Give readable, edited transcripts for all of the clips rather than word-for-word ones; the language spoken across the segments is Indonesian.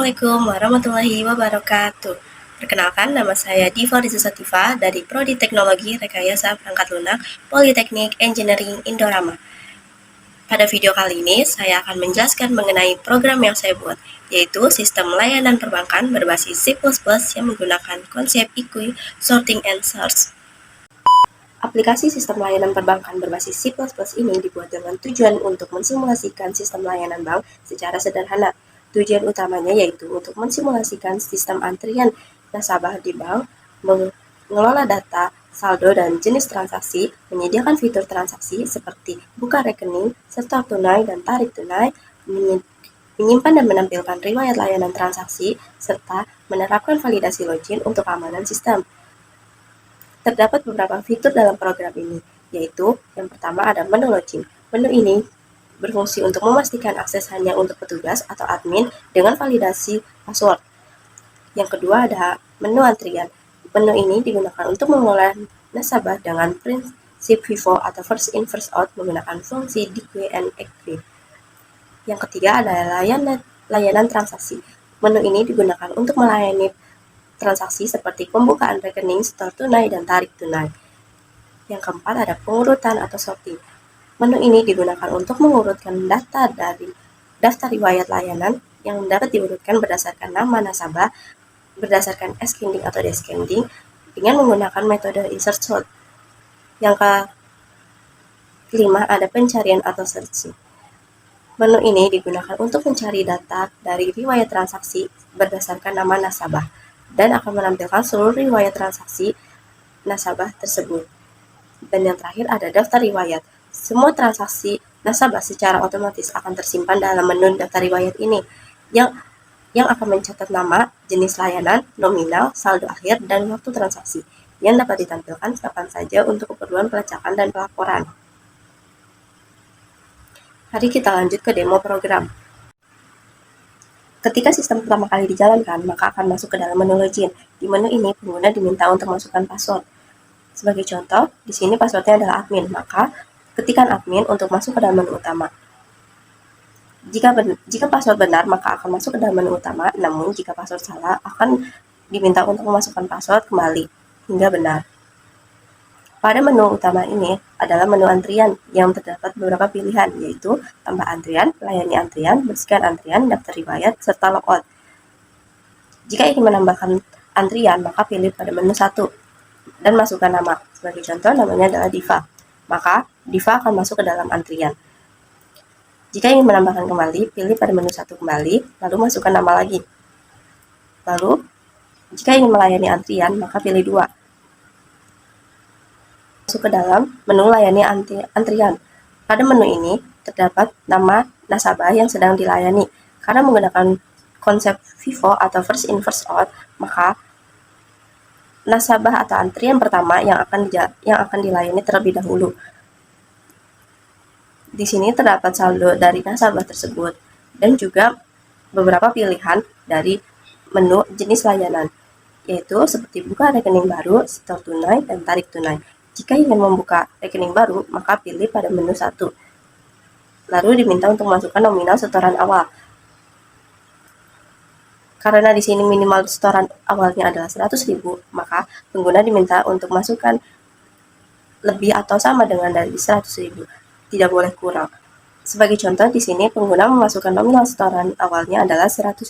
Assalamualaikum warahmatullahi wabarakatuh. Perkenalkan, nama saya Diva Riza Sativa dari Prodi Teknologi Rekayasa Perangkat Lunak Politeknik Engineering Indorama. Pada video kali ini, saya akan menjelaskan mengenai program yang saya buat, yaitu sistem layanan perbankan berbasis C++ yang menggunakan konsep EQUI, Sorting and Search. Aplikasi sistem layanan perbankan berbasis C++ ini dibuat dengan tujuan untuk mensimulasikan sistem layanan bank secara sederhana. Tujuan utamanya yaitu untuk mensimulasikan sistem antrian nasabah di bank, mengelola data, saldo, dan jenis transaksi, menyediakan fitur transaksi seperti buka rekening, setor tunai, dan tarik tunai, menyimpan dan menampilkan riwayat layanan transaksi, serta menerapkan validasi login untuk keamanan sistem. Terdapat beberapa fitur dalam program ini, yaitu yang pertama ada menu login. Menu ini berfungsi untuk memastikan akses hanya untuk petugas atau admin dengan validasi password. Yang kedua ada menu antrian. Menu ini digunakan untuk mengelola nasabah dengan prinsip FIFO atau first in first out menggunakan fungsi DQ and EQUI. Yang ketiga ada layanan transaksi. Menu ini digunakan untuk melayani transaksi seperti pembukaan rekening, setor tunai, dan tarik tunai. Yang keempat ada pengurutan atau sorting. Menu ini digunakan untuk mengurutkan data dari daftar riwayat layanan yang dapat diurutkan berdasarkan nama nasabah, berdasarkan ascending atau descending, dengan menggunakan metode insert sort. Yang kelima ada pencarian atau searching. Menu ini digunakan untuk mencari data dari riwayat transaksi berdasarkan nama nasabah dan akan menampilkan seluruh riwayat transaksi nasabah tersebut. Dan yang terakhir ada daftar riwayat. Semua transaksi nasabah secara otomatis akan tersimpan dalam menu daftar riwayat ini yang akan mencatat nama, jenis layanan, nominal, saldo akhir, dan waktu transaksi yang dapat ditampilkan kapan saja untuk keperluan pelacakan dan pelaporan. Mari kita lanjut ke demo program. Ketika sistem pertama kali dijalankan, maka akan masuk ke dalam menu login. Di menu ini, pengguna diminta untuk masukkan password. Sebagai contoh, di sini passwordnya adalah admin, maka ketikkan admin untuk masuk ke dalam menu utama. Jika password benar, maka akan masuk ke dalam menu utama, namun jika password salah, akan diminta untuk memasukkan password kembali hingga benar. Pada menu utama ini adalah menu antrian yang terdapat beberapa pilihan, yaitu tambah antrian, layani antrian, bersihkan antrian, daftar riwayat, serta logout. Jika ingin menambahkan antrian, maka pilih pada menu 1 dan masukkan nama. Sebagai contoh, namanya adalah Diva. Maka Diva akan masuk ke dalam antrian. Jika ingin menambahkan kembali, pilih pada menu 1 kembali, lalu masukkan nama lagi. Lalu, jika ingin melayani antrian, maka pilih 2. Masuk ke dalam menu layani antrian. Pada menu ini, terdapat nama nasabah yang sedang dilayani. Karena menggunakan konsep FIFO atau first in first out, maka nasabah atau antrian pertama yang akan dilayani terlebih dahulu. Di sini terdapat saldo dari nasabah tersebut dan juga beberapa pilihan dari menu jenis layanan, yaitu seperti buka rekening baru, setor tunai, dan tarik tunai. Jika ingin membuka rekening baru, maka pilih pada menu 1. Lalu diminta untuk masukkan nominal setoran awal. Karena di sini minimal setoran awalnya adalah 100.000, maka pengguna diminta untuk masukkan lebih atau sama dengan dari 100.000, tidak boleh kurang. Sebagai contoh, di sini pengguna memasukkan nominal setoran awalnya adalah 100.000,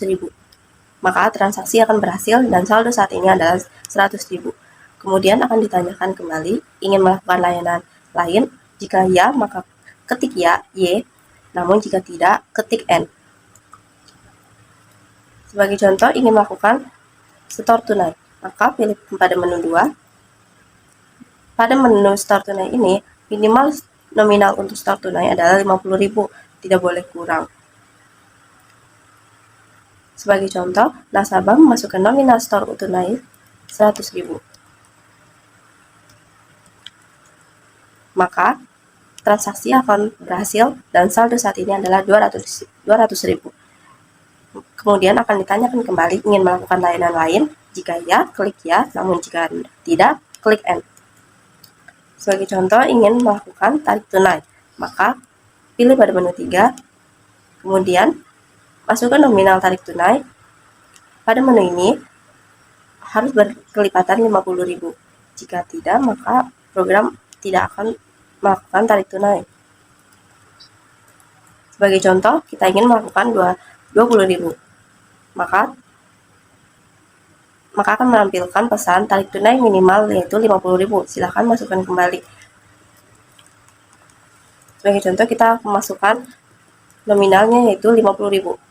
maka transaksi akan berhasil dan saldo saat ini adalah 100.000. Kemudian akan ditanyakan kembali, ingin melakukan layanan lain? Jika ya, maka ketik ya, Y, namun jika tidak, ketik N. Sebagai contoh, ingin melakukan setor tunai, maka pilih pada menu 2. Pada menu setor tunai ini, minimal nominal untuk setor tunai adalah 50.000, tidak boleh kurang. Sebagai contoh, nasabah memasukkan nominal setor tunai 100.000. Maka, transaksi akan berhasil dan saldo saat ini adalah 200.000. Kemudian akan ditanyakan kembali ingin melakukan layanan lain. Jika ya, klik ya, namun jika tidak, klik N. Sebagai contoh, ingin melakukan tarik tunai, maka pilih pada menu 3, kemudian masukkan nominal tarik tunai, Pada menu ini harus berkelipatan 50.000. Jika tidak, maka program tidak akan melakukan tarik tunai. Sebagai contoh, kita ingin melakukan 20.000. Maka akan menampilkan pesan tarik tunai minimal yaitu 50.000. Silahkan masukkan kembali. Sebagai contoh, kita memasukkan nominalnya yaitu 50.000.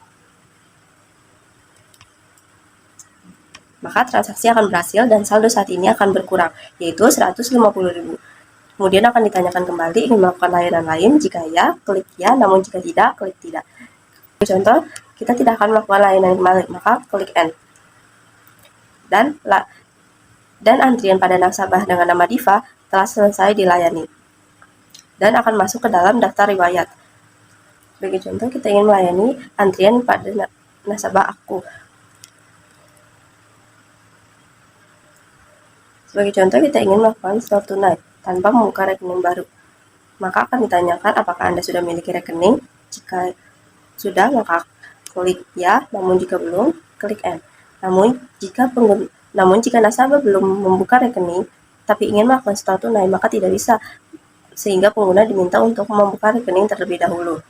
Maka transaksi akan berhasil dan saldo saat ini akan berkurang, yaitu 150.000. Kemudian akan ditanyakan kembali ingin melakukan layanan lain, jika ya, klik ya, namun jika tidak, klik tidak. Contoh, kita tidak akan melakukan layanan kembali, maka klik N. Dan antrian pada nasabah dengan nama Diva telah selesai dilayani dan akan masuk ke dalam daftar riwayat. Sebagai contoh, kita ingin melayani antrian pada nasabah aku. Sebagai contoh, kita ingin melakukan setor tunai tanpa membuka rekening baru. Maka akan ditanyakan apakah Anda sudah memiliki rekening. Jika sudah, maka klik ya, namun jika belum, klik N. Namun jika nasabah belum membuka rekening tapi ingin melakukan setor tunai, maka tidak bisa, sehingga pengguna diminta untuk membuka rekening terlebih dahulu.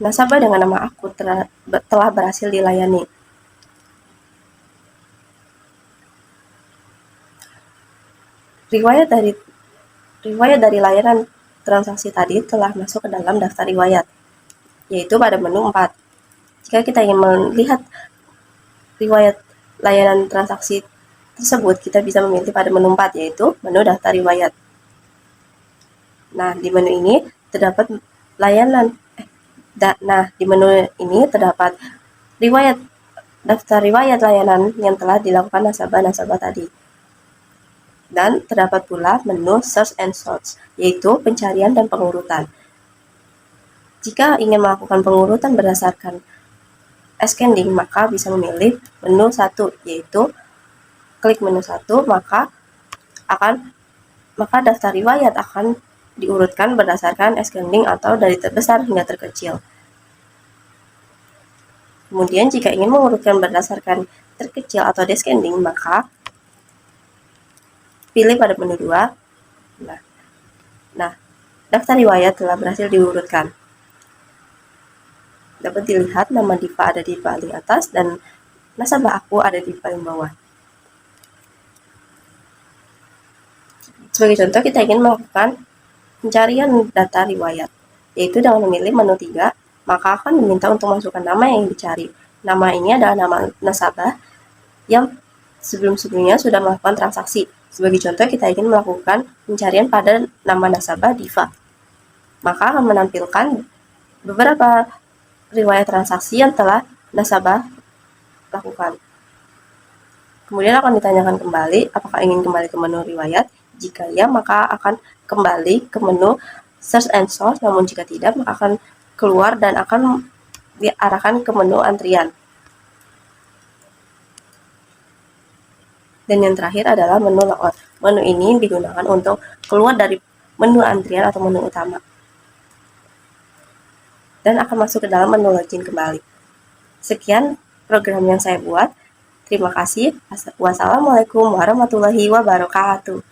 Nasabah dengan nama aku telah berhasil dilayani. Riwayat dari layanan transaksi tadi telah masuk ke dalam daftar riwayat, yaitu pada menu 4. Jika kita ingin melihat riwayat layanan transaksi tersebut, kita bisa memilih pada menu 4, yaitu menu daftar riwayat. Nah, di menu ini terdapat daftar riwayat layanan yang telah dilakukan nasabah-nasabah tadi. Dan terdapat pula menu Search and Sort, yaitu pencarian dan pengurutan. Jika ingin melakukan pengurutan berdasarkan ascending, maka bisa memilih menu 1, yaitu klik menu 1, maka daftar riwayat akan diurutkan berdasarkan ascending atau dari terbesar hingga terkecil. Kemudian jika ingin mengurutkan berdasarkan terkecil atau descending, maka pilih pada menu 2. Nah, daftar riwayat telah berhasil diurutkan. Dapat dilihat nama Diva ada di paling atas dan nasabah aku ada di paling bawah. Sebagai contoh, kita ingin melakukan pencarian data riwayat, yaitu dengan memilih menu 3, maka akan diminta untuk masukkan nama yang dicari. Nama ini adalah nama nasabah yang sebelum-sebelumnya sudah melakukan transaksi. Sebagai contoh, kita ingin melakukan pencarian pada nama nasabah Diva. Maka akan menampilkan beberapa riwayat transaksi yang telah nasabah lakukan. Kemudian akan ditanyakan kembali apakah ingin kembali ke menu riwayat. Jika ya, maka akan kembali ke menu Search and Sort, namun jika tidak, maka akan keluar dan akan diarahkan ke menu antrian. Dan yang terakhir adalah menu logout. Menu ini digunakan untuk keluar dari menu antrian atau menu utama dan akan masuk ke dalam menu login kembali. Sekian program yang saya buat. Terima kasih. Wassalamualaikum warahmatullahi wabarakatuh.